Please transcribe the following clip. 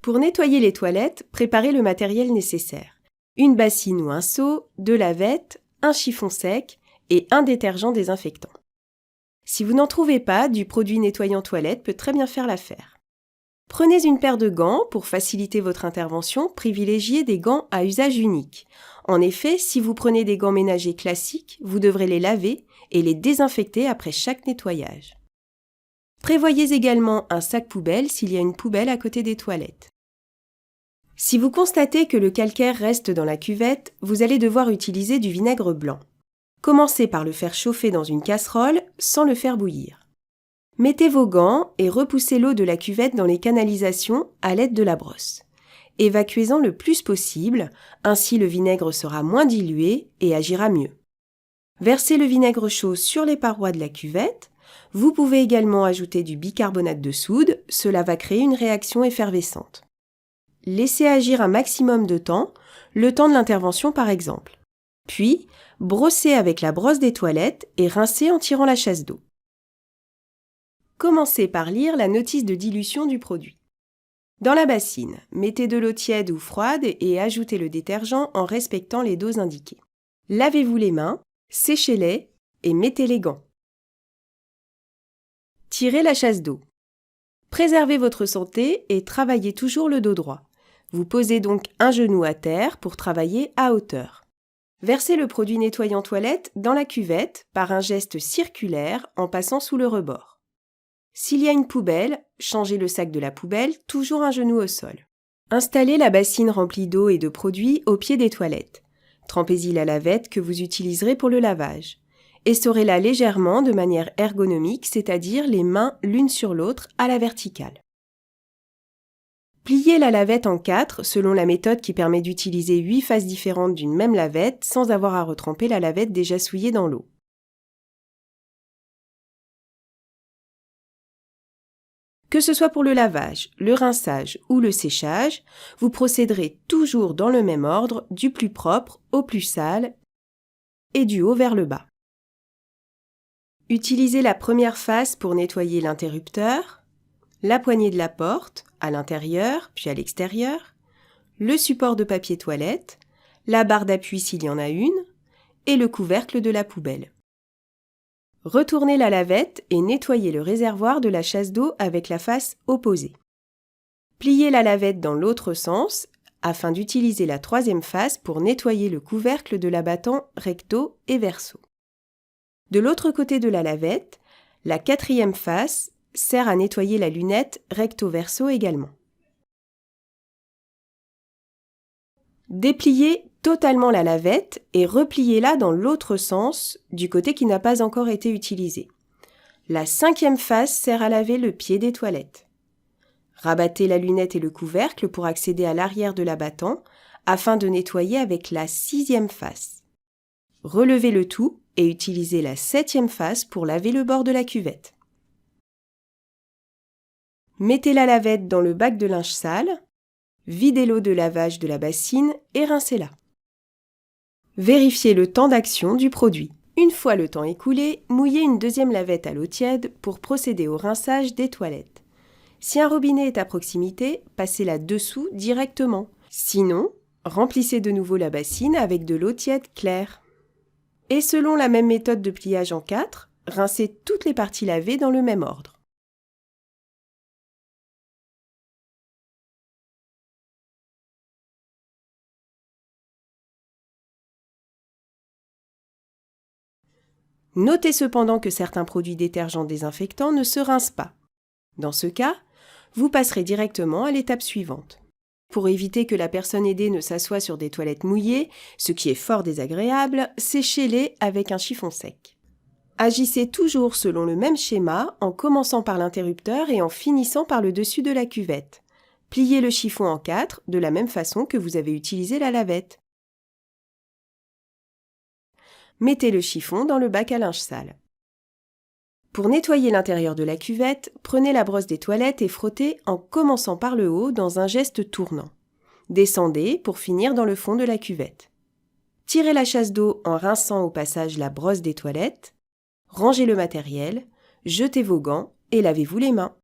Pour nettoyer les toilettes, préparez le matériel nécessaire. Une bassine ou un seau, de lavette, un chiffon sec et un détergent désinfectant. Si vous n'en trouvez pas, du produit nettoyant toilette peut très bien faire l'affaire. Prenez une paire de gants pour faciliter votre intervention, privilégiez des gants à usage unique. En effet, si vous prenez des gants ménagers classiques, vous devrez les laver et les désinfecter après chaque nettoyage. Prévoyez également un sac poubelle s'il y a une poubelle à côté des toilettes. Si vous constatez que le calcaire reste dans la cuvette, vous allez devoir utiliser du vinaigre blanc. Commencez par le faire chauffer dans une casserole sans le faire bouillir. Mettez vos gants et repoussez l'eau de la cuvette dans les canalisations à l'aide de la brosse. Évacuez-en le plus possible, ainsi le vinaigre sera moins dilué et agira mieux. Versez le vinaigre chaud sur les parois de la cuvette. Vous pouvez également ajouter du bicarbonate de soude, cela va créer une réaction effervescente. Laissez agir un maximum de temps, le temps de l'intervention par exemple. Puis, brossez avec la brosse des toilettes et rincez en tirant la chasse d'eau. Commencez par lire la notice de dilution du produit. Dans la bassine, mettez de l'eau tiède ou froide et ajoutez le détergent en respectant les doses indiquées. Lavez-vous les mains, séchez-les et mettez les gants. Tirez la chasse d'eau. Préservez votre santé et travaillez toujours le dos droit. Vous posez donc un genou à terre pour travailler à hauteur. Versez le produit nettoyant toilette dans la cuvette par un geste circulaire en passant sous le rebord. S'il y a une poubelle, changez le sac de la poubelle, toujours un genou au sol. Installez la bassine remplie d'eau et de produits au pied des toilettes. Trempez-y la lavette que vous utiliserez pour le lavage. Essorez-la légèrement de manière ergonomique, c'est-à-dire les mains l'une sur l'autre à la verticale. Pliez la lavette en 4 selon la méthode qui permet d'utiliser 8 faces différentes d'une même lavette sans avoir à retremper la lavette déjà souillée dans l'eau. Que ce soit pour le lavage, le rinçage ou le séchage, vous procéderez toujours dans le même ordre, du plus propre au plus sale et du haut vers le bas. Utilisez la première face pour nettoyer l'interrupteur, la poignée de la porte, à l'intérieur puis à l'extérieur, le support de papier toilette, la barre d'appui s'il y en a une, et le couvercle de la poubelle. Retournez la lavette et nettoyez le réservoir de la chasse d'eau avec la face opposée. Pliez la lavette dans l'autre sens afin d'utiliser la troisième face pour nettoyer le couvercle de l'abattant recto et verso. De l'autre côté de la lavette, la quatrième face sert à nettoyer la lunette recto-verso également. Dépliez totalement la lavette et repliez-la dans l'autre sens, du côté qui n'a pas encore été utilisé. La cinquième face sert à laver le pied des toilettes. Rabattez la lunette et le couvercle pour accéder à l'arrière de l'abattant, afin de nettoyer avec la sixième face. Relevez le tout et utilisez la septième face pour laver le bord de la cuvette. Mettez la lavette dans le bac de linge sale, videz l'eau de lavage de la bassine et rincez-la. Vérifiez le temps d'action du produit. Une fois le temps écoulé, mouillez une deuxième lavette à l'eau tiède pour procéder au rinçage des toilettes. Si un robinet est à proximité, passez-la dessous directement. Sinon, remplissez de nouveau la bassine avec de l'eau tiède claire. Et selon la même méthode de pliage en 4, rincez toutes les parties lavées dans le même ordre. Notez cependant que certains produits détergents désinfectants ne se rincent pas. Dans ce cas, vous passerez directement à l'étape suivante. Pour éviter que la personne aidée ne s'assoie sur des toilettes mouillées, ce qui est fort désagréable, séchez-les avec un chiffon sec. Agissez toujours selon le même schéma en commençant par l'interrupteur et en finissant par le dessus de la cuvette. Pliez le chiffon en 4 de la même façon que vous avez utilisé la lavette. Mettez le chiffon dans le bac à linge sale. Pour nettoyer l'intérieur de la cuvette, prenez la brosse des toilettes et frottez en commençant par le haut dans un geste tournant. Descendez pour finir dans le fond de la cuvette. Tirez la chasse d'eau en rinçant au passage la brosse des toilettes. Rangez le matériel, jetez vos gants et lavez-vous les mains.